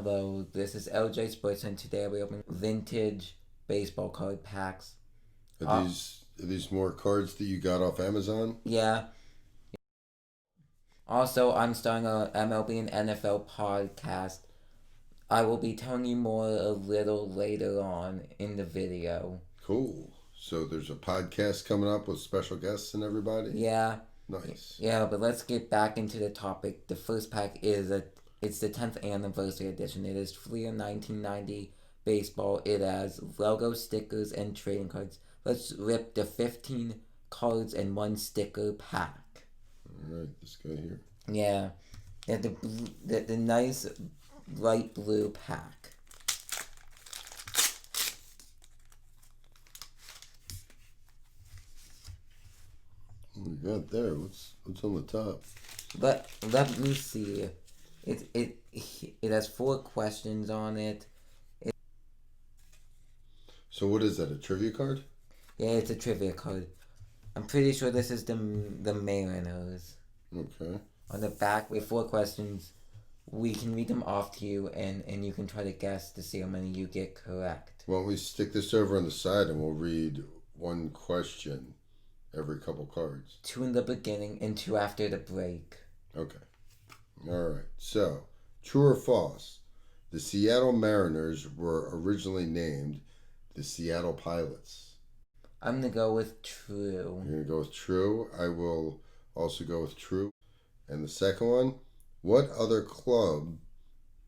Hello, this is LJ Sports, and today we open vintage baseball card packs. Are these more cards that you got off Amazon? Yeah. Also, I'm starting a MLB and NFL podcast. I will be telling you more a little later on in the video. Cool. So there's a podcast coming up with special guests and everybody? Yeah. Nice. Yeah, but let's get back into the topic. The first pack it's the 10th anniversary edition. It is Fleer 1990 baseball. It has logo stickers and trading cards. Let's rip the 15 cards and one sticker pack. All right, this guy here. Yeah, the nice light blue pack. What we got there? What's on the top? Let me see. It has 4 questions on it. So what is that? A trivia card? Yeah, it's a trivia card. I'm pretty sure this is the Mariners. Okay. On the back, we have 4 questions. We can read them off to you, and you can try to guess to see how many you get correct. Why don't we stick this over on the side and we'll read one question every couple cards. 2 in the beginning and 2 after the break. Okay. All right. So, true or false? The Seattle Mariners were originally named the Seattle Pilots. I'm going to go with true. You're going to go with true. I will also go with true. And the second one, what other club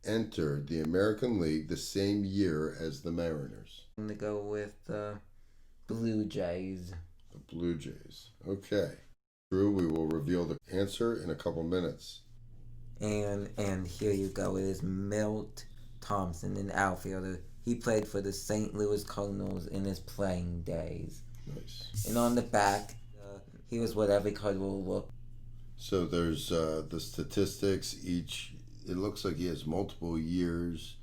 entered the American League the same year as the Mariners? I'm going to go with the Blue Jays. The Blue Jays. Okay. True, we will reveal the answer in a couple minutes. And here you go. It is Milt Thompson, an outfielder. He played for the St. Louis Cardinals in his playing days. Nice. And on the back, here's what every card will look. So there's the statistics. It looks like he has multiple years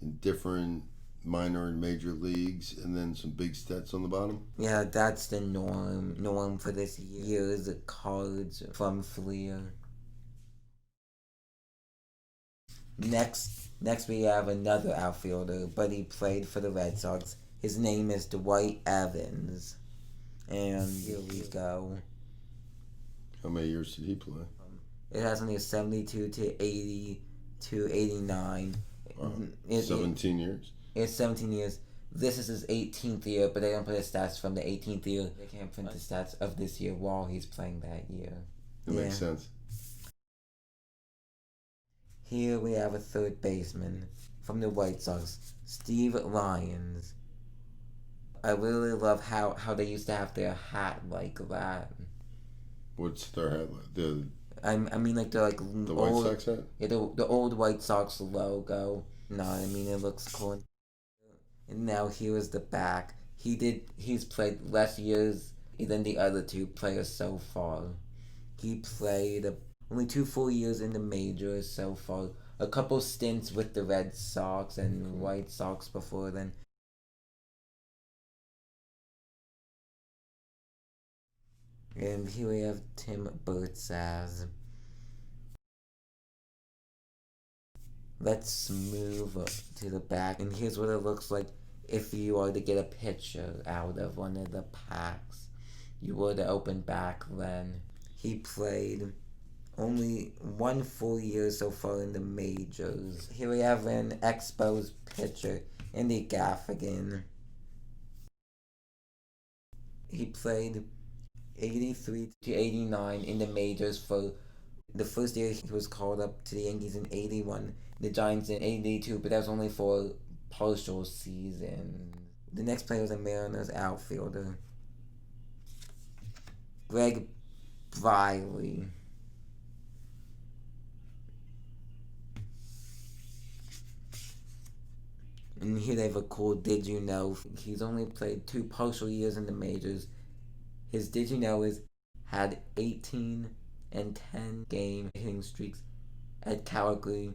in different minor and major leagues, and then some big stats on the bottom. Yeah, that's the norm for this year's cards from Fleer. Next we have another outfielder, but he played for the Red Sox. His name is Dwight Evans. And here we go. How many years did he play? It has only a 72 to 80 to 89. Wow. 17 years? It's 17 years. This is his 18th year, but they don't put his stats from the 18th year. They can't print the stats of this year while he's playing that year. That makes sense. Here we have a third baseman from the White Sox, Steve Lyons. I really love how they used to have their hat like that. What's their hat like? I mean like the White Sox hat? Yeah, the old White Sox logo. No, I mean it looks cool. And now here is the back. He's played less years than the other 2 players so far. He played only 2 full years in the majors so far. A couple stints with the Red Sox and White Sox before then. And here we have Tim Burtzaz. Let's move to the back, and here's what it looks like if you are to get a picture out of one of the packs. You were to open back then. He played only 1 full year so far in the majors. Here we have an Expos pitcher, Andy Gaffigan. He played 83 to 89 in the majors for the first year. He was called up to the Yankees in 81, the Giants in 82, but that was only for partial season. The next player was a Mariners outfielder, Greg Briley. And here they have a cool Did You Know. He's only played 2 partial years in the majors. His Did You Know is had 18 and 10 game hitting streaks at Calgary.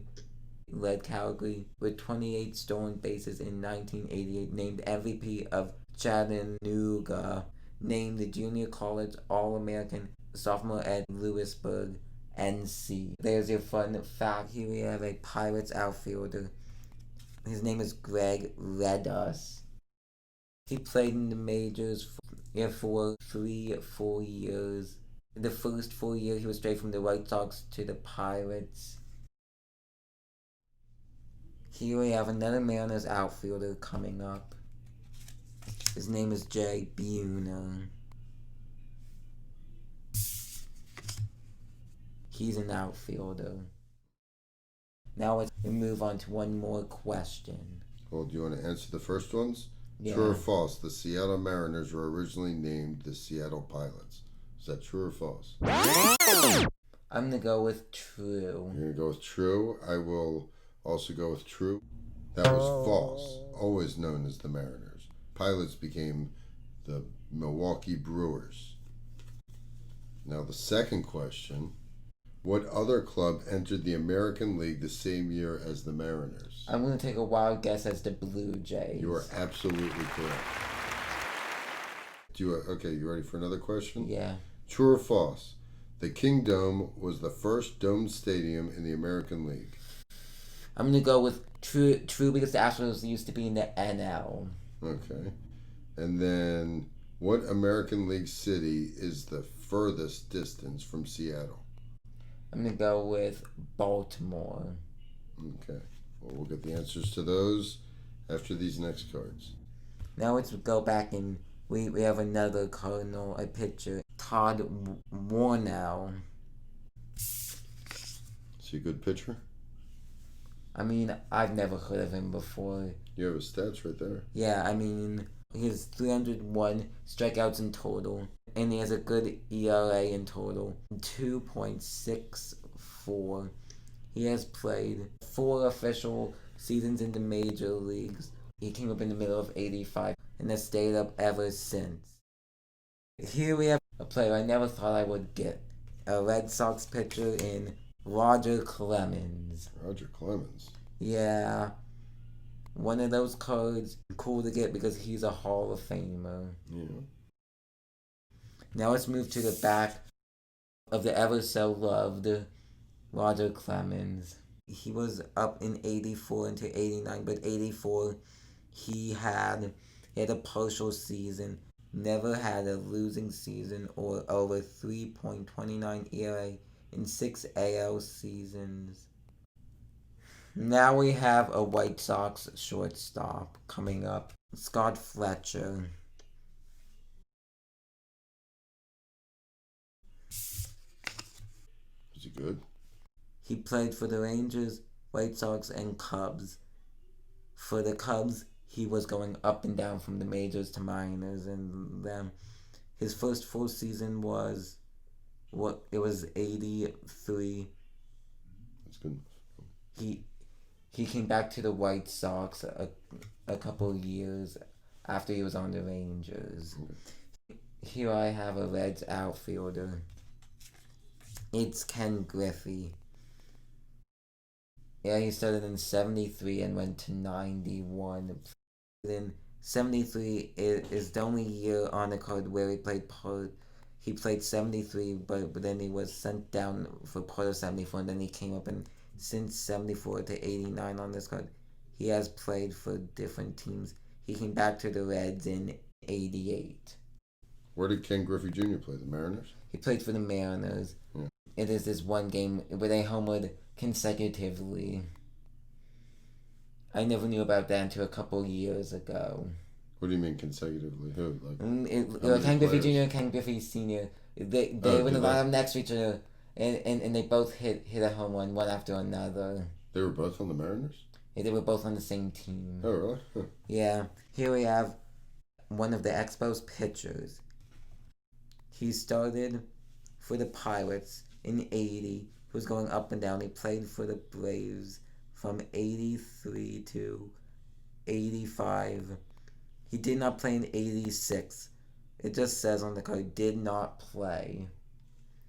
Led Calgary with 28 stolen bases in 1988. Named MVP of Chattanooga. Named the Junior College All-American sophomore at Lewisburg, NC. There's your fun fact. Here we have a Pirates outfielder, His name is Greg Ledus. He played in the majors for 3 4 years. The first 4 years he was straight from the White Sox to the Pirates. Here we have another Mariners outfielder coming up. His name is Jay Buhner. He's an outfielder. Now let's move on to one more question. Well, do you want to answer the first ones? Yeah. True or false? The Seattle Mariners were originally named the Seattle Pilots. Is that true or false? I'm gonna go with true. You're going to go with true. I will also go with true. That was false. Always known as the Mariners. Pilots became the Milwaukee Brewers. Now, the second question. What other club entered the American League the same year as the Mariners? I'm gonna take a wild guess as the Blue Jays. You are absolutely correct. Okay, you ready for another question? Yeah. True or false? The Kingdome was the first domed stadium in the American League. I'm gonna go with true because the Astros used to be in the NL. Okay. And then, what American League city is the furthest distance from Seattle? I'm gonna go with Baltimore. Okay. Well, we'll get the answers to those after these next cards. Now let's go back and we have another Cardinal, a pitcher, Todd Warnow. Is he a good pitcher? I mean, I've never heard of him before. You have his stats right there. Yeah, I mean, he has 301 strikeouts in total, and he has a good ERA in total, 2.64. He has played 4 official seasons in the major leagues. He came up in the middle of '85 and has stayed up ever since. Here we have a player I never thought I would get, a Red Sox pitcher in Roger Clemens. Roger Clemens. Yeah. One of those cards, cool to get because he's a Hall of Famer. Yeah. Now let's move to the back of the ever so loved Roger Clemens. He was up in '84 into '89, but '84 he had a partial season, never had a losing season or over 3.29 ERA in 6 AL seasons. Now we have a White Sox shortstop coming up, Scott Fletcher. Is he good? He played for the Rangers, White Sox, and Cubs. For the Cubs, he was going up and down from the majors to minors, and his first full season was 83. That's good. He came back to the White Sox a couple of years after he was on the Rangers. Okay. Here I have a Reds outfielder. It's Ken Griffey. Yeah, he started in '73 and went to '91. Then '73 is the only year on the card where he played part. He played '73, but then he was sent down for part of '74, and then he came up, and since '74 to '89 on this card, he has played for different teams. He came back to the Reds in '88. Where did Ken Griffey Jr. play? The Mariners? He played for the Mariners. Yeah. It is this one game where they homered consecutively. I never knew about that until a couple years ago. What do you mean consecutively? Who? Ken Griffey Jr. and Ken Griffey Sr. They were in the lineup next to each other, and they both hit a home run one after another. They were both on the Mariners? Yeah, they were both on the same team. Oh, really? Huh. Yeah. Here we have one of the Expos pitchers. He started for the Pirates in '80. He was going up and down. He played for the Braves from '83 to '85. He did not play in '86. It just says on the card, did not play.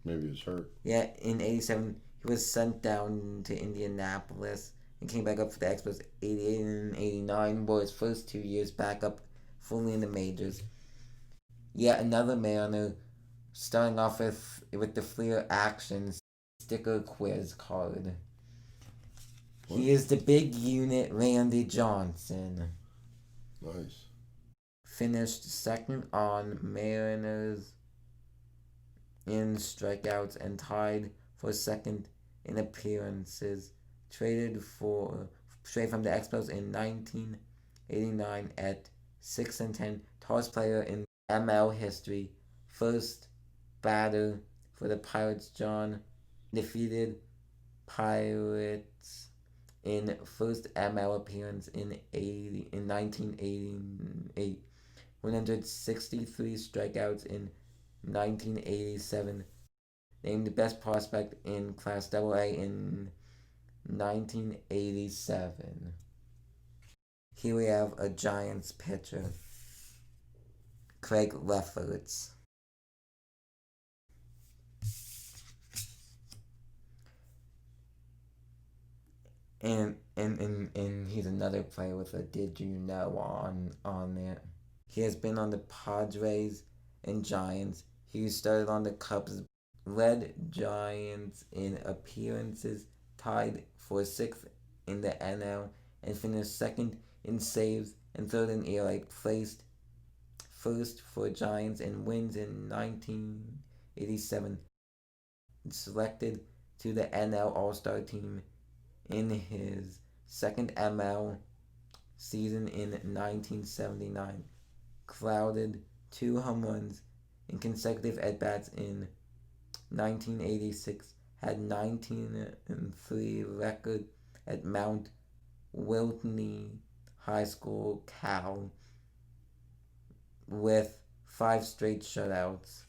Maybe he was hurt. Yeah, in '87, he was sent down to Indianapolis and came back up for the Expos. '88 and '89 were his first 2 years back up fully in the majors. Yet another Mariner, starting off with the Fleer Action sticker quiz card. He is the big unit Randy Johnson. Nice. Finished second on Mariners in strikeouts and tied for second in appearances. Traded straight from the Expos in 1989 at 6-10. Tallest player in ML history. First batter for the Pirates. John defeated Pirates in first ML appearance in 1988. 163 strikeouts in 1987. Named the best prospect in Class AA in 1987. Here we have a Giants pitcher, Craig Lefferts. And he's another player with a did you know on there. He has been on the Padres and Giants. He started on the Cubs, led Giants in appearances, tied for sixth in the NL, and finished second in saves and third in ERA. Placed first for Giants in wins in 1987. Selected to the NL All-Star team in his second ML season in 1979. Clouded 2 home runs in consecutive at-bats in 1986. Had 19-3 record at Mount Wiltney High School, Cal, with 5 straight shutouts.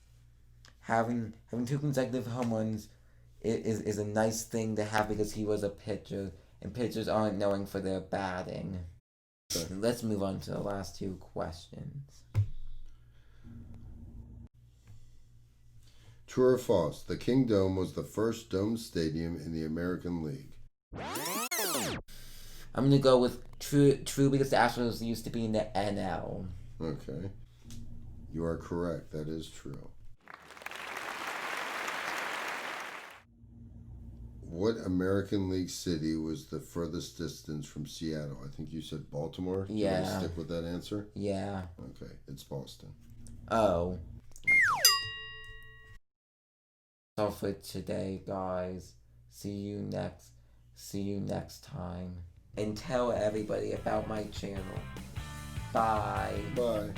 Having 2 consecutive home runs is a nice thing to have because he was a pitcher, and pitchers aren't known for their batting. Let's move on to the last 2 questions. True or false? The King Dome was the first domed stadium in the American League. I'm gonna go with true because the Astros used to be in the NL. Okay. You are correct. That is true. What American League city was the furthest distance from Seattle? I think you said Baltimore. Yeah. Do you want to stick with that answer? Yeah. Okay. It's Boston. Oh. That's all for today, guys. See you next time. And tell everybody about my channel. Bye. Bye.